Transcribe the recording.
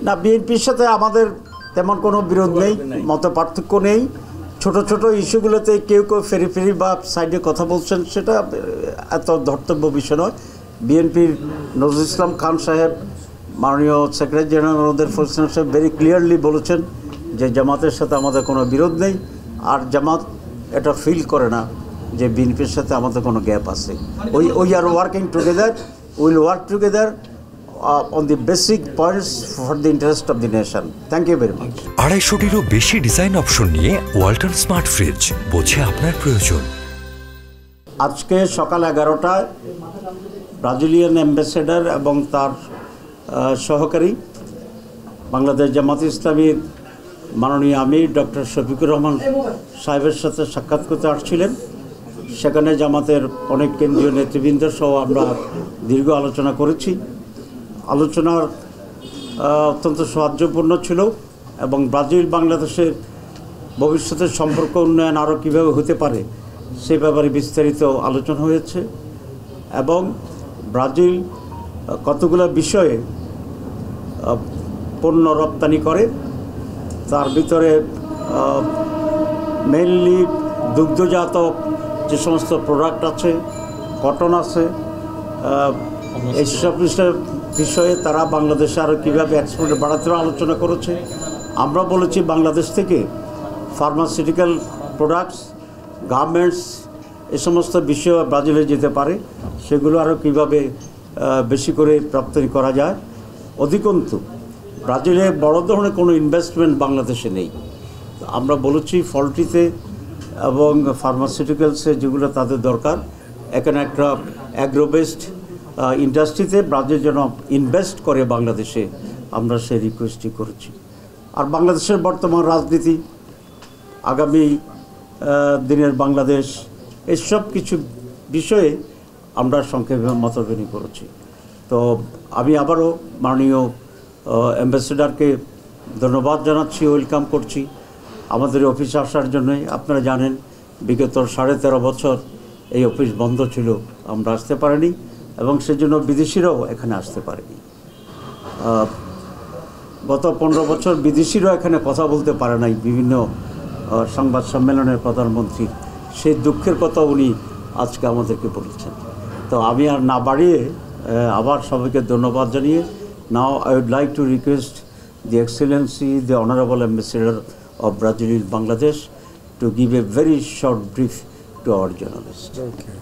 না, বিএনপির সাথে আমাদের তেমন কোনো বিরোধ নেই, মত পার্থক্য নেই। ছোট ছোট ইস্যুগুলোতে কেউ কেউ ফেরি ফেরি বা সাইডে কথা বলছেন, সেটা এত ধর্তব্য বিষয় নয়। বিএনপির নজরুল ইসলাম খান সাহেব, মাননীয় সেক্রেটারি জেনারেল ওদের ফোর্সেন সাহেব ভেরি ক্লিয়ারলি বলেছেন যে জামাতের সাথে আমাদের কোনো বিরোধ নেই, আর জামাত এটা ফিল করে না যে বিএনপির সাথে আমাদের কোনো গ্যাপ আছে। We are working together, will work together on the basic points for the interest of the nation. Thank you very much. 250-টিরও বেশি ডিজাইন অপশন নিয়ে ওয়ালটন স্মার্ট ফ্রিজ, বোঝে আপনার প্রয়োজন। আজকে সকাল 11টায় ব্রাজিলিয়ান অ্যাম্বাসেডর এবং তার সহকারী বাংলাদেশ জামাত ইসলামীর মাননীয় আমির ডক্টর শফিকুর রহমান সাহেবের সাথে সাক্ষাৎ করতে আসছিলেন। সেখানে জামাতের অনেক কেন্দ্রীয় নেতৃবৃন্দ সহ আমরা দীর্ঘ আলোচনা করেছি। আলোচনার অত্যন্ত সৌহার্দ্যপূর্ণ ছিল এবং ব্রাজিল বাংলাদেশের ভবিষ্যতের সম্পর্ক উন্নয়ন আরও কীভাবে হতে পারে সে ব্যাপারে বিস্তারিত আলোচনা হয়েছে এবং ব্রাজিল কতগুলো বিষয়ে পণ্য রপ্তানি করে, তার ভিতরে মেইনলি দুগ্ধজাত যে সমস্ত প্রোডাক্ট আছে, কটন আছে, এইসব বিষয়ে তারা বাংলাদেশে আরও কীভাবে এক্সপোর্ট বাড়াতেও আলোচনা করেছে। আমরা বলেছি বাংলাদেশ থেকে ফার্মাসিউটিক্যাল প্রোডাক্টস, গার্মেন্টস এ সমস্ত বিষয় ব্রাজিলে যেতে পারে, সেগুলো আরও কীভাবে বেশি করে রপ্তানি করা যায়। অধিকন্তু ব্রাজিলে বড় ধরনের কোনো ইনভেস্টমেন্ট বাংলাদেশে নেই। আমরা বলেছি পোলট্রিতে এবং ফার্মাসিউটিক্যালসে যেগুলো তাদের দরকার, এখানে একটা অ্যাগ্রোবেসড ইন্ডাস্ট্রিতে ব্রাজিল যেন ইনভেস্ট করে বাংলাদেশে, আমরা সেই রিকোয়েস্টই করেছি। আর বাংলাদেশের বর্তমান রাজনীতি, আগামী দিনের বাংলাদেশ, এসব কিছু বিষয়ে আমরা সংক্ষেপে মতবিনিময় করেছি। তো আমি আবারও মাননীয় অ্যাম্বাসেডরকে ধন্যবাদ জানাচ্ছি, ওয়েলকাম করছি আমাদের অফিসে আসার জন্যই। আপনারা জানেন বিগত 13.5 বছর এই অফিস বন্ধ ছিল, আমরা আসতে পারিনি এবং সেজন্য বিদেশিরাও এখানে আসতে পারেনি। গত 15 বছর বিদেশিরাও এখানে কথা বলতে পারে নাই বিভিন্ন সংবাদ সম্মেলনের প্রধানমন্ত্রীর, সেই দুঃখের কথা উনি আজকে আমাদেরকে বলেছেন। তো আমি আর না বাড়িয়ে আবার সবাইকে ধন্যবাদ জানিয়ে, now I would like to request the excellency the honourable ambassador of Brazil in Bangladesh to give a very short brief to our journalists. Okay.